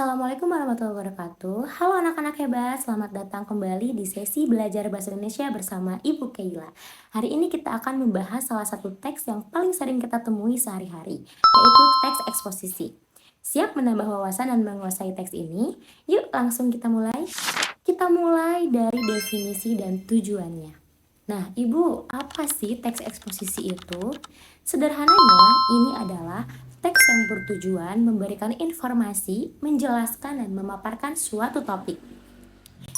Assalamualaikum warahmatullahi wabarakatuh. Halo anak-anak hebat, selamat datang kembali di sesi belajar bahasa Indonesia bersama Ibu Keila. Hari ini kita akan membahas salah satu teks yang paling sering kita temui sehari-hari, yaitu teks eksposisi. Siap menambah wawasan dan menguasai teks ini? Yuk langsung kita mulai. Kita mulai dari definisi dan tujuannya. Nah, Ibu, apa sih teks eksposisi itu? Sederhananya, ini adalah teks yang bertujuan memberikan informasi, menjelaskan, dan memaparkan suatu topik.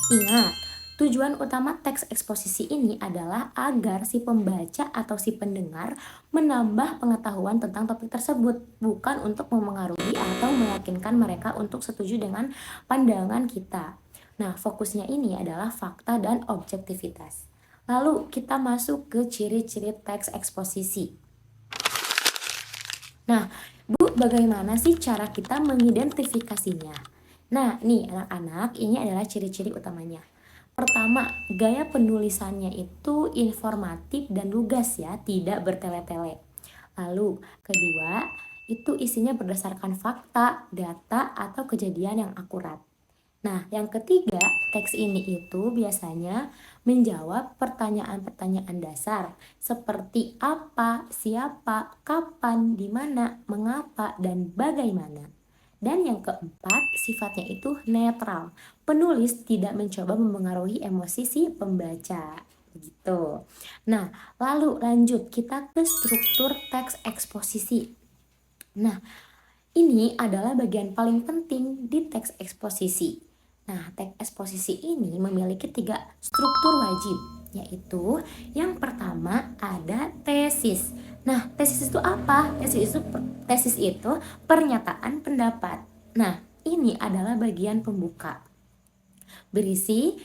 Ingat, tujuan utama teks eksposisi ini adalah agar si pembaca atau si pendengar menambah pengetahuan tentang topik tersebut, bukan untuk memengaruhi atau meyakinkan mereka untuk setuju dengan pandangan kita. Nah, fokusnya ini adalah fakta dan objektivitas. Lalu kita masuk ke ciri-ciri teks eksposisi. Nah, Bu, bagaimana sih cara kita mengidentifikasinya? Nah, nih anak-anak, ini adalah ciri-ciri utamanya. Pertama, gaya penulisannya itu informatif dan lugas ya, tidak bertele-tele. Lalu, kedua, itu isinya berdasarkan fakta, data, atau kejadian yang akurat. Nah, yang ketiga, teks ini itu biasanya menjawab pertanyaan-pertanyaan dasar seperti apa, siapa, kapan, di mana, mengapa, dan bagaimana. Dan yang keempat, sifatnya itu netral. Penulis tidak mencoba memengaruhi emosi si pembaca. Gitu. Nah, lalu lanjut kita ke struktur teks eksposisi. Nah, ini adalah bagian paling penting di teks eksposisi. Nah, teks eksposisi ini memiliki 3 struktur wajib, yaitu yang pertama ada tesis. Nah, tesis itu apa? Tesis itu pernyataan pendapat. Nah, ini adalah bagian pembuka. Berisi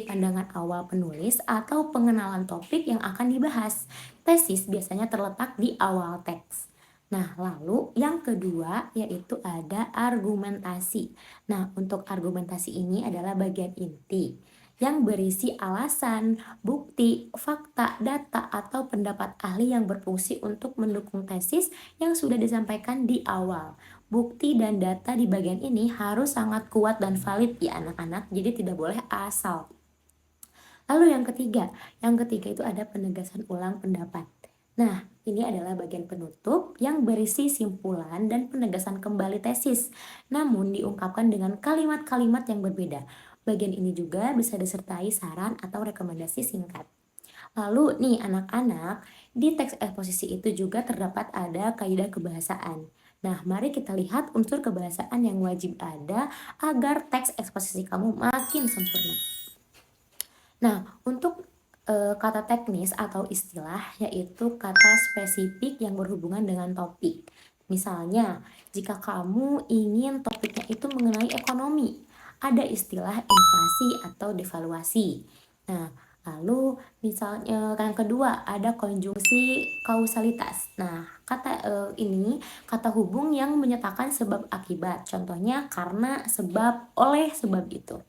pandangan awal penulis atau pengenalan topik yang akan dibahas. Tesis biasanya terletak di awal teks. Nah, lalu yang kedua yaitu ada argumentasi. Nah, untuk argumentasi ini adalah bagian inti yang berisi alasan, bukti, fakta, data, atau pendapat ahli yang berfungsi untuk mendukung tesis yang sudah disampaikan di awal. Bukti dan data di bagian ini harus sangat kuat dan valid ya anak-anak, jadi tidak boleh asal. Lalu yang ketiga itu ada penegasan ulang pendapat. Nah, ini adalah bagian penutup yang berisi simpulan dan penegasan kembali tesis, namun diungkapkan dengan kalimat-kalimat yang berbeda. Bagian ini juga bisa disertai saran atau rekomendasi singkat. Lalu nih anak-anak, di teks eksposisi itu juga terdapat ada kaidah kebahasaan. Nah, mari kita lihat unsur kebahasaan yang wajib ada agar teks eksposisi kamu makin sempurna. Nah, untuk kata teknis atau istilah yaitu kata spesifik yang berhubungan dengan topik. Misalnya, jika kamu ingin topiknya itu mengenai ekonomi, ada istilah inflasi atau devaluasi. Nah, lalu misalnya yang kedua ada konjungsi kausalitas. Nah, ini kata hubung yang menyatakan sebab akibat. Contohnya karena, sebab, oleh sebab itu.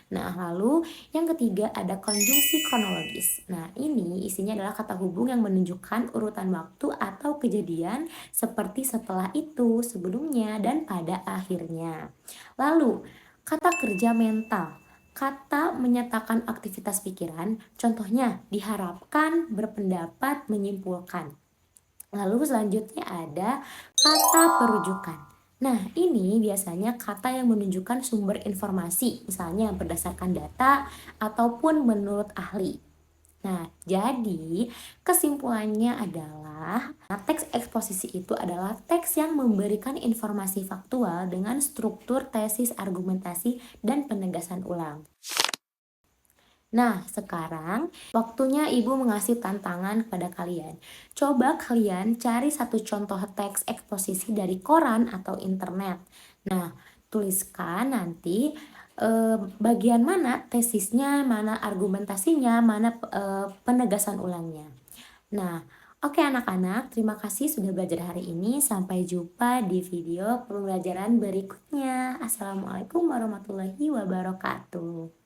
Nah, lalu yang ketiga ada konjungsi kronologis. Nah, ini isinya adalah kata hubung yang menunjukkan urutan waktu atau kejadian seperti setelah itu, sebelumnya, dan pada akhirnya. Lalu, kata kerja mental. Kata menyatakan aktivitas pikiran, contohnya diharapkan, berpendapat, menyimpulkan. Lalu selanjutnya ada kata perujukan. Nah, ini biasanya kata yang menunjukkan sumber informasi, misalnya berdasarkan data ataupun menurut ahli. Nah, jadi kesimpulannya adalah teks eksposisi itu adalah teks yang memberikan informasi faktual dengan struktur tesis, argumentasi, dan penegasan ulang. Nah, sekarang waktunya Ibu mengasih tantangan kepada kalian. Coba kalian cari satu contoh teks eksposisi dari koran atau internet. Nah, tuliskan nanti bagian mana tesisnya, mana argumentasinya, mana penegasan ulangnya. Nah, oke anak-anak, terima kasih sudah belajar hari ini. Sampai jumpa di video pembelajaran berikutnya. Assalamualaikum warahmatullahi wabarakatuh.